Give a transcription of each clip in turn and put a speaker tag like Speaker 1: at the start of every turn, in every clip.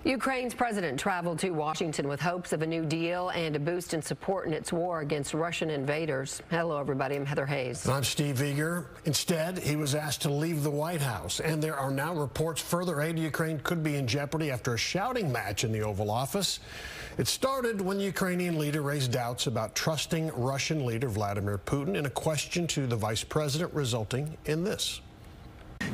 Speaker 1: Ukraine's president traveled to Washington with hopes of a new deal and a boost in support in its war against Russian invaders. Hello, everybody. I'm Heather Hayes.
Speaker 2: I'm Steve Eager. Instead, he was asked to leave the White House, and there are now reports further aid to Ukraine could be in jeopardy after a shouting match in the Oval Office. It started when the Ukrainian leader raised doubts about trusting Russian leader Vladimir Putin in a question to the vice president, resulting in this.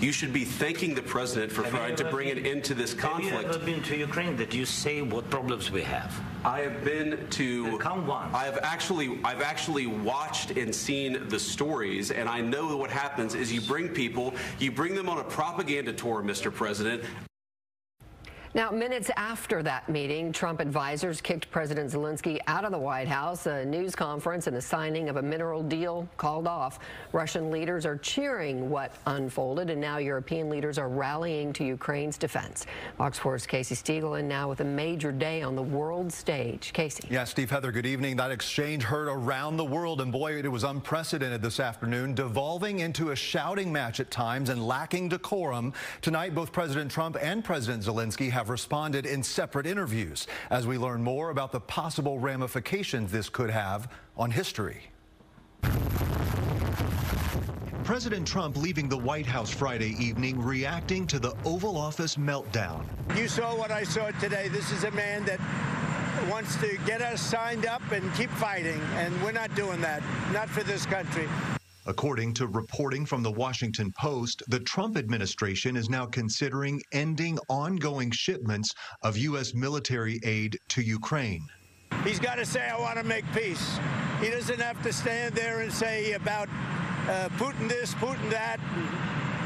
Speaker 3: You should be thanking the president for trying to bring an end to this conflict.
Speaker 4: Have you ever been to Ukraine that you say what problems we have?
Speaker 3: I have been to.
Speaker 4: Come once.
Speaker 3: I've actually watched and seen the stories, and I know what happens is you bring them on a propaganda tour, Mr. President.
Speaker 1: Now, minutes after that meeting, Trump advisors kicked President Zelensky out of the White House. A news conference and the signing of a mineral deal called off. Russian leaders are cheering what unfolded, and now European leaders are rallying to Ukraine's defense. Fox 4's Casey Stiegel in now with a major day on the world stage. Casey.
Speaker 5: Yeah, Steve, Heather, good evening. That exchange heard around the world, and boy, it was unprecedented this afternoon, devolving into a shouting match at times and lacking decorum. Tonight, both President Trump and President Zelensky have responded in separate interviews as we learn more about the possible ramifications this could have on history. President Trump leaving the White House Friday evening, reacting to the Oval Office meltdown.
Speaker 6: You saw what I saw today. This is a man that wants to get us signed up and keep fighting, and we're not doing that, not for this country.
Speaker 5: According to reporting from the Washington Post, the Trump administration is now considering ending ongoing shipments of U.S. military aid to Ukraine.
Speaker 6: He's got to say, I want to make peace. He doesn't have to stand there and say about Putin this, Putin that,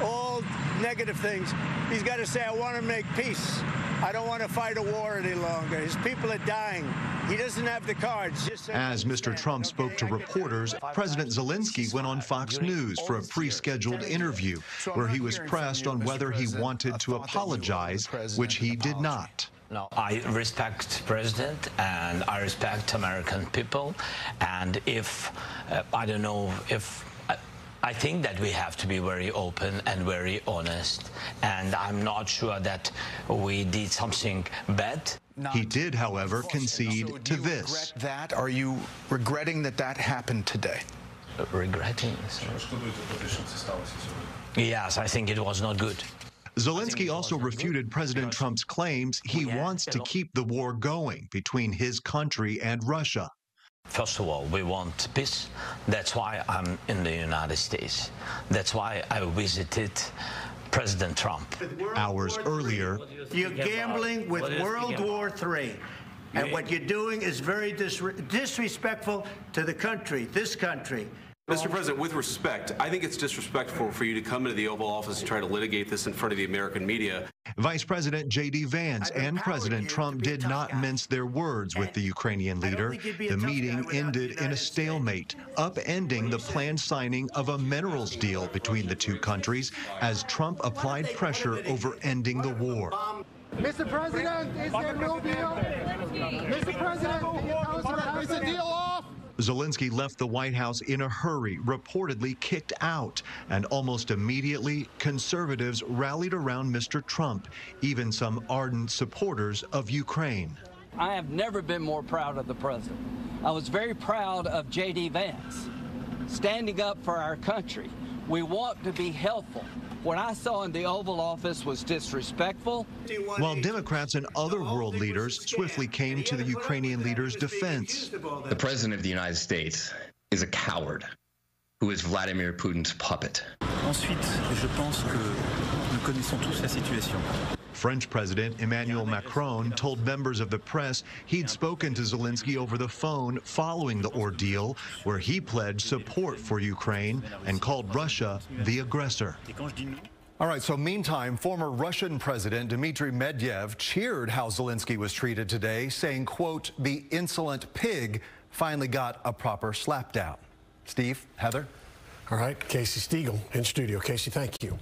Speaker 6: all negative things. He's got to say, I want to make peace. I don't want to fight a war any longer. His people are dying. He doesn't have the cards.
Speaker 5: As Mr. Trump spoke to reporters, President Zelensky went on Fox News for a pre-scheduled interview where he was pressed on whether he wanted to apologize, which he did not.
Speaker 4: No, I respect the president and I respect American people, and if I think that we have to be very open and very honest, and I'm not sure that we did something bad.
Speaker 5: He did, however, concede to this.
Speaker 7: Are you regretting that that happened today?
Speaker 4: Regretting? Yes, I think it was not good.
Speaker 5: Zelensky also refuted President Trump's claims he wants to keep the war going between his country and Russia.
Speaker 4: First of all, we want peace. That's why I'm in the United States. That's why I visited President Trump.
Speaker 5: Hours earlier,
Speaker 6: You're gambling with World War III. And what you're doing is very disrespectful to the country, this country.
Speaker 3: Mr. President, with respect, I think it's disrespectful for you to come into the Oval Office and try to litigate this in front of the American media.
Speaker 5: Vice President J.D. Vance and President Trump did not mince their words with the Ukrainian leader. The meeting ended in a stalemate, upending the planned signing of a minerals deal between the two countries as Trump applied pressure over ending the war.
Speaker 8: Mr. President, is there no deal? Mr. President, is the deal off?
Speaker 5: Zelensky left the White House in a hurry, reportedly kicked out, and almost immediately, conservatives rallied around Mr. Trump, even some ardent supporters of Ukraine.
Speaker 9: I have never been more proud of the president. I was very proud of J.D. Vance, standing up for our country. We want to be helpful. What I saw in the Oval Office was disrespectful.
Speaker 5: While Democrats and other world leaders swiftly came to the Ukrainian leader's defense.
Speaker 10: The President of the United States is a coward who is Vladimir Putin's puppet.
Speaker 11: Ensuite, je pense que nous connaissons tous la situation.
Speaker 5: French President Emmanuel Macron told members of the press he'd spoken to Zelensky over the phone following the ordeal, where he pledged support for Ukraine and called Russia the aggressor. All right, so meantime, former Russian President Dmitry Medvedev cheered how Zelensky was treated today, saying, quote, the insolent pig finally got a proper slapdown. Steve, Heather?
Speaker 2: All right, Casey Stiegel in studio. Casey, thank you.